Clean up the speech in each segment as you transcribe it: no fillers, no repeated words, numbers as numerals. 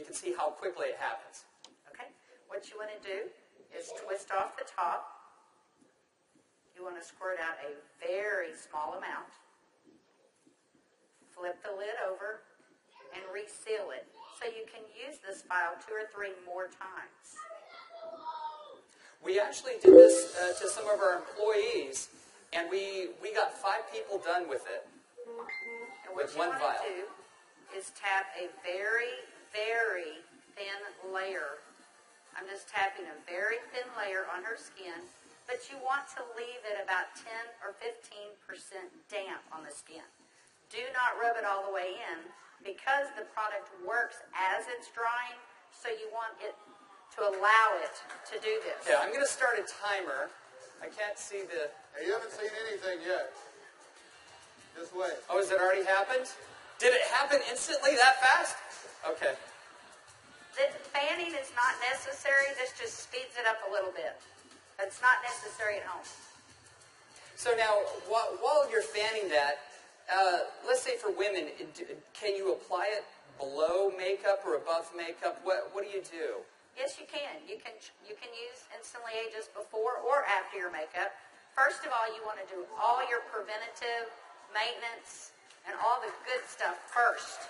you can see how quickly it happens. Okay. What you want to do is twist off the top. You want to squirt out a very small amount. Flip the lid over and reseal it so you can use this file 2 or 3 more times. We actually did this to some of our employees, and we got 5 people done with it. And what you want to do is tap a very, very thin layer. I'm just tapping a very thin layer on her skin, but you want to leave it about 10 or 15% damp on the skin. Do not rub it all the way in because the product works as it's drying, so you want it to allow it to do this. Yeah, I'm going to start a timer. I can't see the... Hey, you haven't seen anything yet. Just wait. Oh, has it already happened? Did it happen instantly that fast? Okay. The fanning is not necessary. This just speeds it up a little bit. It's not necessary at home. So now, while you're fanning that, let's say for women, can you apply it below makeup or above makeup? What do you do? Yes, you can. You can use Instantly Ageless before or after your makeup. First of all, you want to do all your preventative maintenance and all the good stuff first.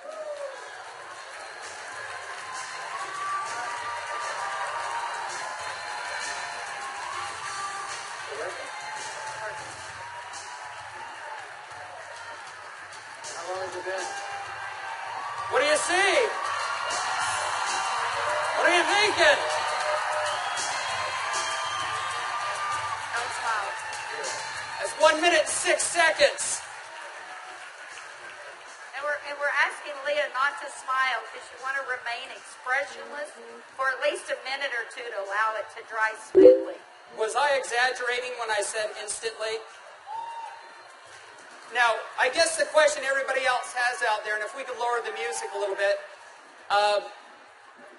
How long has it been? What do you see? What are you thinking? Don't smile. That's 1 minute and 6 seconds. And we're asking Leah not to smile because you want to remain expressionless for at least a minute or 2 to allow it to dry smoothly. Was I exaggerating when I said instantly? Now, I guess the question everybody else has out there, and if we could lower the music a little bit,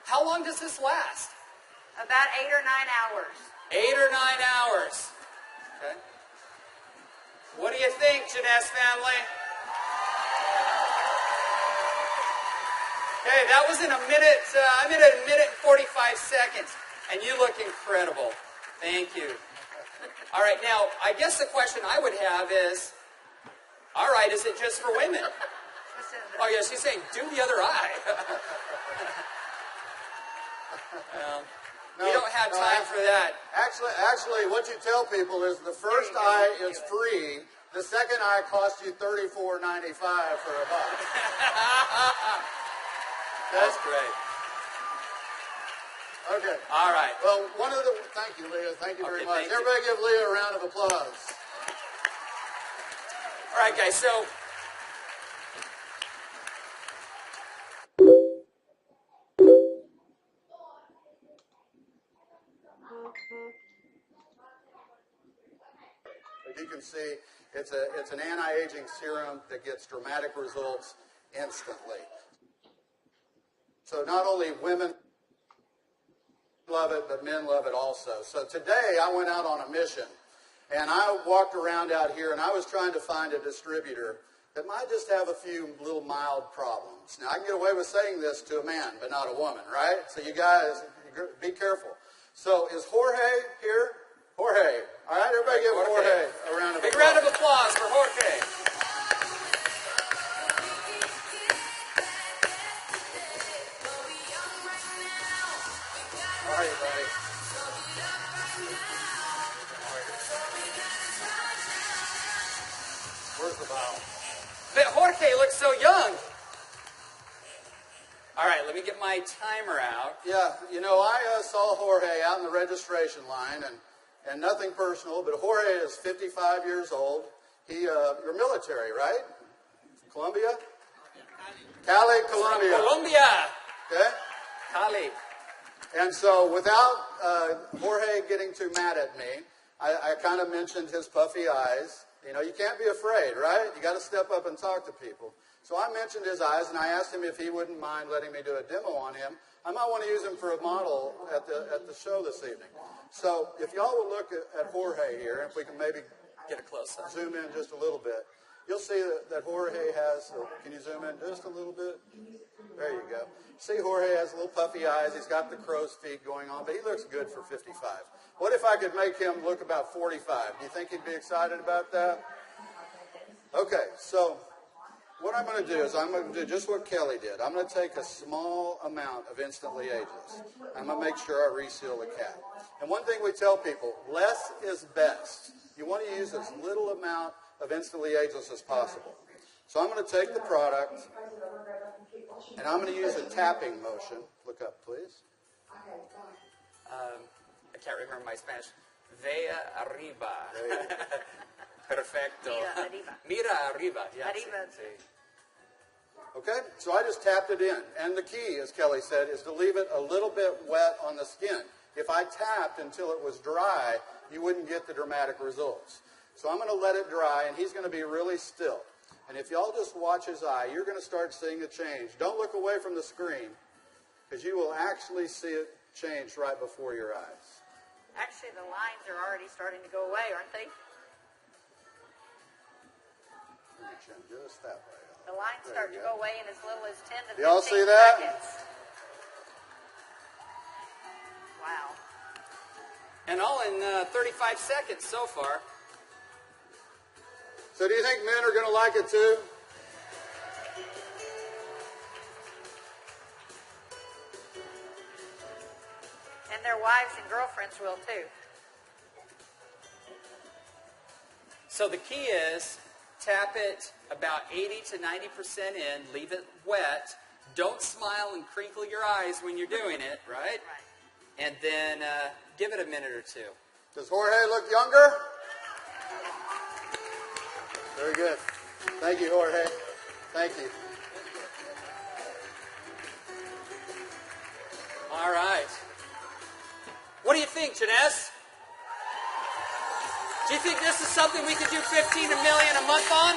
how long does this last? About 8 or 9 hours. 8 or 9 hours. Okay. What do you think, Jeunesse family? Okay, that was in a minute. I'm in a minute and 45 seconds, and you look incredible. Thank you. All right, now, I guess the question I would have is, all right, is it just for women? Oh, yeah, she's saying, do the other eye. We don't have time for that. Actually, what you tell people is the first eye is free. The second eye costs you $34.95 for a buck. That's great. Okay. All right. Well, thank you, Leah. Thank you very much. Thank you. Everybody give Leah a round of applause. All right, guys, so as you can see, it's an anti-aging serum that gets dramatic results instantly. So not only women love it, but men love it also. So today I went out on a mission, and I walked around out here, and I was trying to find a distributor that might just have a few little mild problems. Now, I can get away with saying this to a man, but not a woman, right? So you guys, be careful. So is Jorge here? Jorge. All right, everybody give Jorge a round of applause. big round of applause for Jorge. How are you, buddy? Where's the bottle? But Jorge looks so young. All right, let me get my timer out. Yeah, you know, I saw Jorge out in the registration line, and nothing personal, but Jorge is 55 years old. You're military, right? Colombia? Cali, Colombia. Colombia. Okay? Cali. And so without Jorge getting too mad at me, I kind of mentioned his puffy eyes. You know, you can't be afraid, right? You got to step up and talk to people. So I mentioned his eyes, and I asked him if he wouldn't mind letting me do a demo on him. I might want to use him for a model at the show this evening. So if y'all will look at Jorge here, if we can maybe Get a close-up. zoom in just a little bit, you'll see that Jorge has, can you zoom in just a little bit? There you go. go. See, Jorge has little puffy eyes. He's got the crow's feet going on, but he looks good for 55. What if I could make him look about 45? Do you think he'd be excited about that? Okay, so what I'm going to do is I'm going to do just what Kelly did. I'm going to take a small amount of Instantly Ageless. I'm going to make sure I reseal the cap. And one thing we tell people, less is best. You want to use as little amount of Instantly Ageless as possible. So I'm going to take the product, and I'm going to use a tapping motion. Look up, please. I can't remember my Spanish. Vea arriba. Perfecto. Mira arriba. Mira arriba. Yeah, Arriba. sí. Okay, so I just tapped it in. And the key, as Kelly said, is to leave it a little bit wet on the skin. If I tapped until it was dry, you wouldn't get the dramatic results. So I'm going to let it dry, and he's going to be really still. And if y'all just watch his eye, you're going to start seeing a change. Don't look away from the screen, because you will actually see it change right before your eyes. Actually, the lines are already starting to go away, aren't they? Just that way. The lines There start you to go. go away in as little as 10 to 15 Y'all see that? seconds. Wow. And all in 35 seconds so far. So do you think men are going to like it too? And their wives and girlfriends will too. So the key is tap it about 80 to 90% in, leave it wet. Don't smile and crinkle your eyes when you're doing it, right? Right. And then give it a minute or two. Does Jorge look younger? Very good. Thank you, Jorge. Thank you. All right. What do you think, Janess? Do you think this is something we could do 15 million a month on?